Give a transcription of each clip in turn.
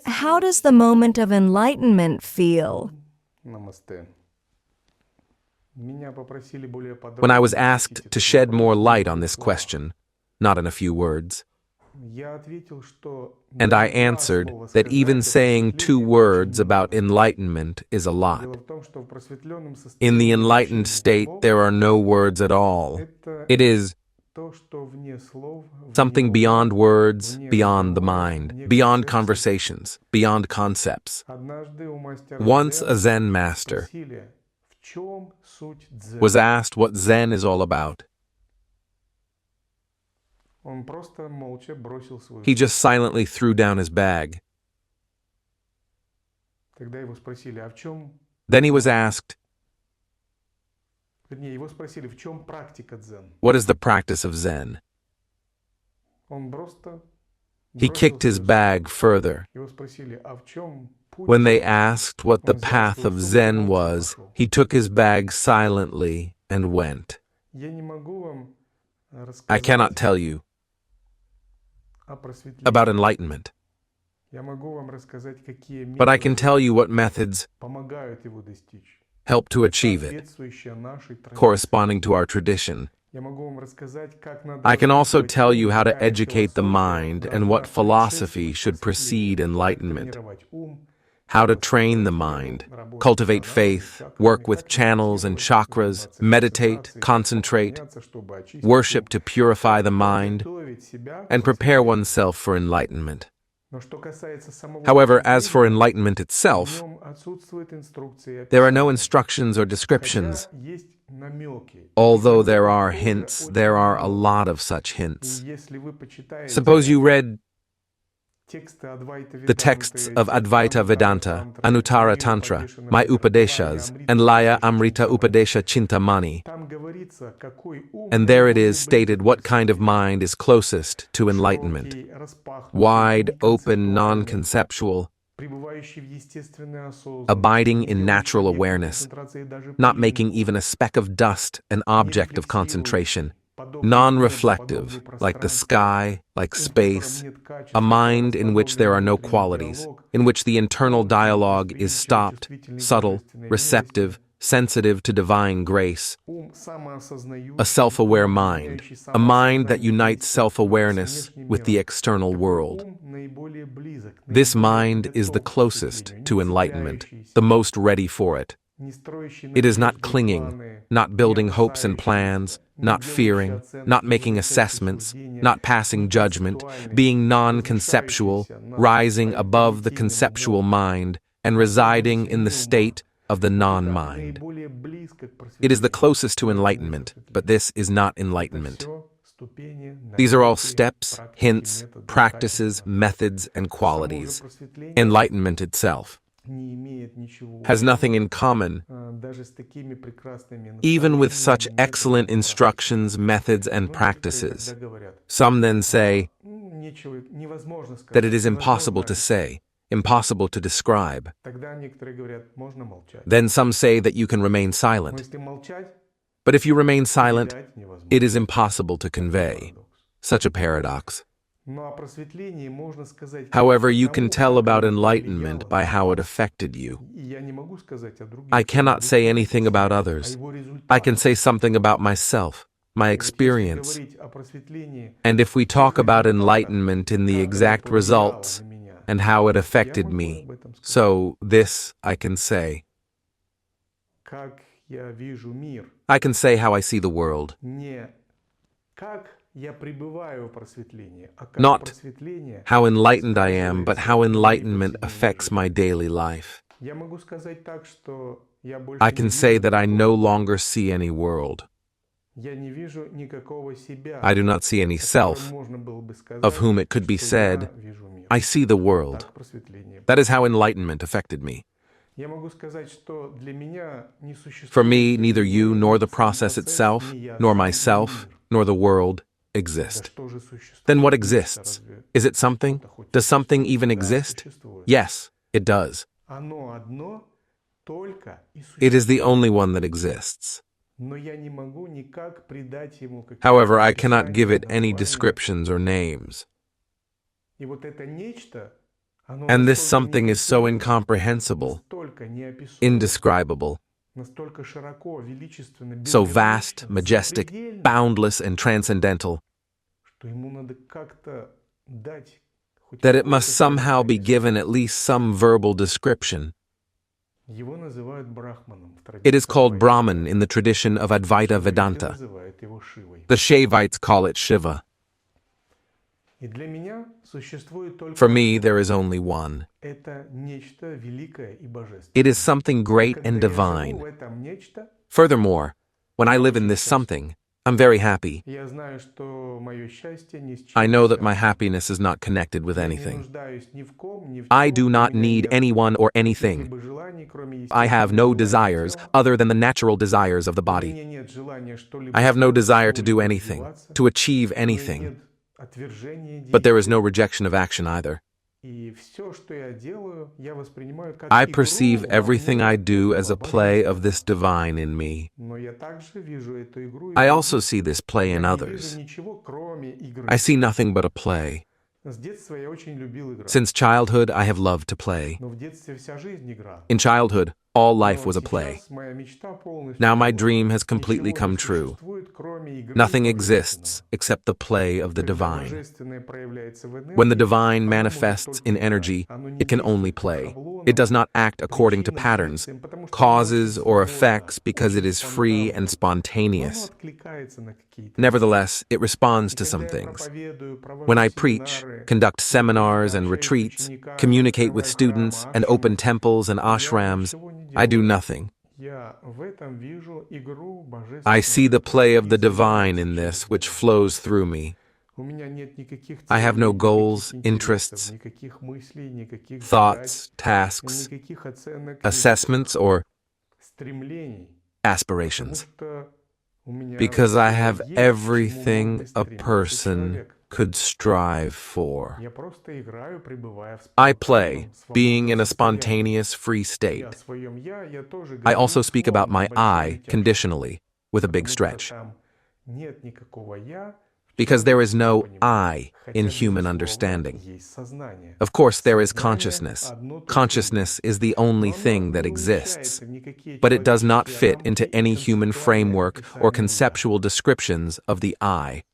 How does the moment of enlightenment feel? Namaste. When I was asked to shed more light on this question, not in a few words, and I answered that even saying 2 words about enlightenment is a lot. In the enlightened state, there are no words at all. It is something beyond words, beyond the mind, beyond conversations, beyond concepts. Once a Zen master was asked what Zen is all about. He just silently threw down his bag. Then he was asked, what is the practice of Zen? He kicked his bag further. When they asked what the path of Zen was, he took his bag silently and went. I cannot tell you about enlightenment, but I can tell you what methods help to achieve it, corresponding to our tradition. I can also tell you how to educate the mind and what philosophy should precede enlightenment, how to train the mind, cultivate faith, work with channels and chakras, meditate, concentrate, worship to purify the mind, and prepare oneself for enlightenment. However, as for enlightenment itself, there are no instructions or descriptions. Although there are hints, there are a lot of such hints. Suppose you read the texts of Advaita Vedanta, Anuttara Tantra, my Upadeshas, and Laya Amrita Upadesha Chintamani. And there it is stated what kind of mind is closest to enlightenment. Wide, open, non-conceptual, abiding in natural awareness, not making even a speck of dust an object of concentration. Non-reflective, like the sky, like space, a mind in which there are no qualities, in which the internal dialogue is stopped, subtle, receptive, sensitive to divine grace, a self-aware mind, a mind that unites self-awareness with the external world. This mind is the closest to enlightenment, the most ready for it. It is not clinging, not building hopes and plans, not fearing, not making assessments, not passing judgment, being non-conceptual, rising above the conceptual mind, and residing in the state of the non-mind. It is the closest to enlightenment, but this is not enlightenment. These are all steps, hints, practices, methods, and qualities. Enlightenment itself has nothing in common, even with such excellent instructions, methods, and practices. Some then say that it is impossible to say, impossible to describe. Then some say that you can remain silent. But if you remain silent, it is impossible to convey. Such a paradox. However, you can tell about enlightenment by how it affected you. I cannot say anything about others. I can say something about myself, my experience. And if we talk about enlightenment in the exact results and how it affected me, so this I can say. I can say how I see the world. Not how enlightened I am, but how enlightenment affects my daily life. I can say that I no longer see any world. I do not see any self, of whom it could be said, I see the world. That is how enlightenment affected me. For me, neither you nor the process itself, nor myself, nor the world exist. Then what exists? Is it something? Does something even exist? Yes, it does. It is the only one that exists. However, I cannot give it any descriptions or names. And this something is so incomprehensible, indescribable, so vast, majestic, boundless, and transcendental, that it must somehow be given at least some verbal description. It is called Brahman in the tradition of Advaita Vedanta. The Shaivites call it Shiva. For me, there is only one. It is something great and divine. Furthermore, when I live in this something, I'm very happy. I know that my happiness is not connected with anything. I do not need anyone or anything. I have no desires other than the natural desires of the body. I have no desire to do anything, to achieve anything. But there is no rejection of action either. I perceive everything I do as a play of this divine in me. I also see this play in others. I see nothing but a play. Since childhood, I have loved to play. In childhood, all life was a play. Now my dream has completely come true. Nothing exists except the play of the divine. When the divine manifests in energy, it can only play. It does not act according to patterns, causes, or effects because it is free and spontaneous. Nevertheless, it responds to some things. When I preach, conduct seminars and retreats, communicate with students, and open temples and ashrams, I do nothing. I see the play of the divine in this which flows through me. I have no goals, interests, thoughts, tasks, assessments, or aspirations, because I have everything a person could strive for. I play, being in a spontaneous, free state. I also speak about my I conditionally, with a big stretch, because there is no I in human understanding. Of course, there is consciousness. Consciousness is the only thing that exists, but it does not fit into any human framework or conceptual descriptions of the I.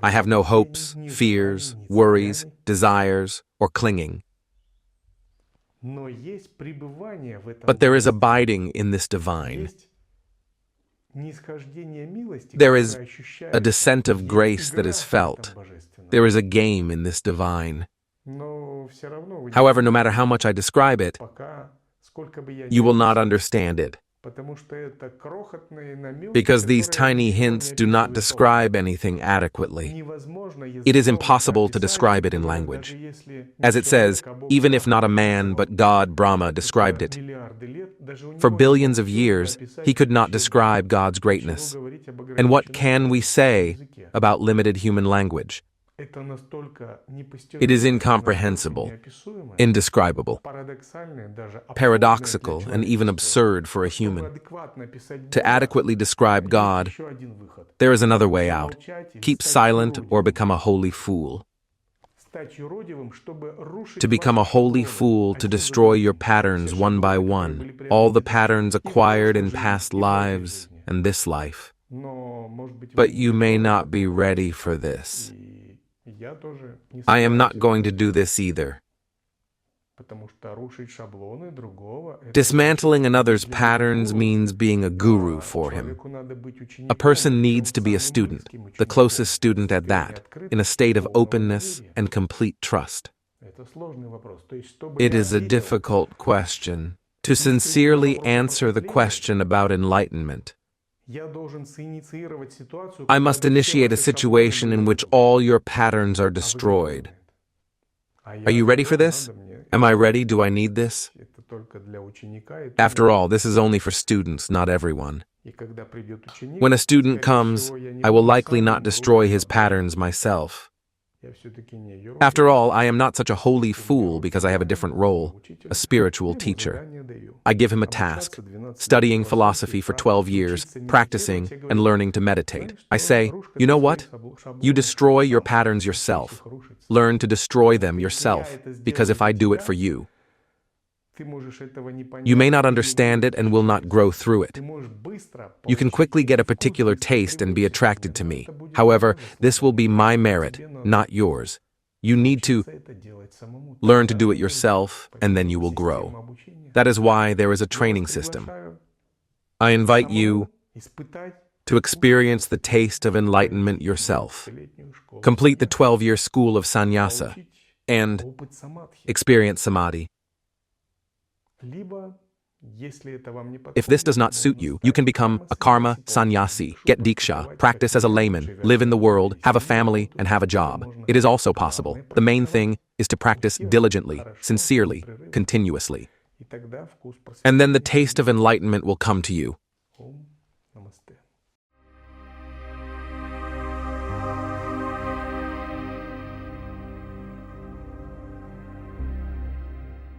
I have no hopes, fears, worries, desires, or clinging. But there is abiding in this divine. There is a descent of grace that is felt. There is a game in this divine. However, no matter how much I describe it, you will not understand it. Because these tiny hints do not describe anything adequately. It is impossible to describe it in language. As it says, even if not a man but God, Brahma, described it. For billions of years, he could not describe God's greatness. And what can we say about limited human language? It is incomprehensible, indescribable, paradoxical, and even absurd for a human. To adequately describe God, there is another way out. Keep silent or become a holy fool. To become a holy fool, to destroy your patterns one by one, all the patterns acquired in past lives and this life. But you may not be ready for this. I am not going to do this either. Dismantling another's patterns means being a guru for him. A person needs to be a student, the closest student at that, in a state of openness and complete trust. It is a difficult question. To sincerely answer the question about enlightenment, I must initiate a situation in which all your patterns are destroyed. Are you ready for this? Am I ready? Do I need this? After all, this is only for students, not everyone. When a student comes, I will likely not destroy his patterns myself. After all, I am not such a holy fool because I have a different role, a spiritual teacher. I give him a task, studying philosophy for 12 years, practicing and learning to meditate. I say, you know what? You destroy your patterns yourself. Learn to destroy them yourself, because if I do it for you, you may not understand it and will not grow through it. You can quickly get a particular taste and be attracted to me. However, this will be my merit, not yours. You need to learn to do it yourself, and then you will grow. That is why there is a training system. I invite you to experience the taste of enlightenment yourself. Complete the 12-year school of sannyasa and experience samadhi. If this does not suit you, you can become a karma sannyasi, get diksha, practice as a layman, live in the world, have a family, and have a job. It is also possible. The main thing is to practice diligently, sincerely, continuously. And then the taste of enlightenment will come to you.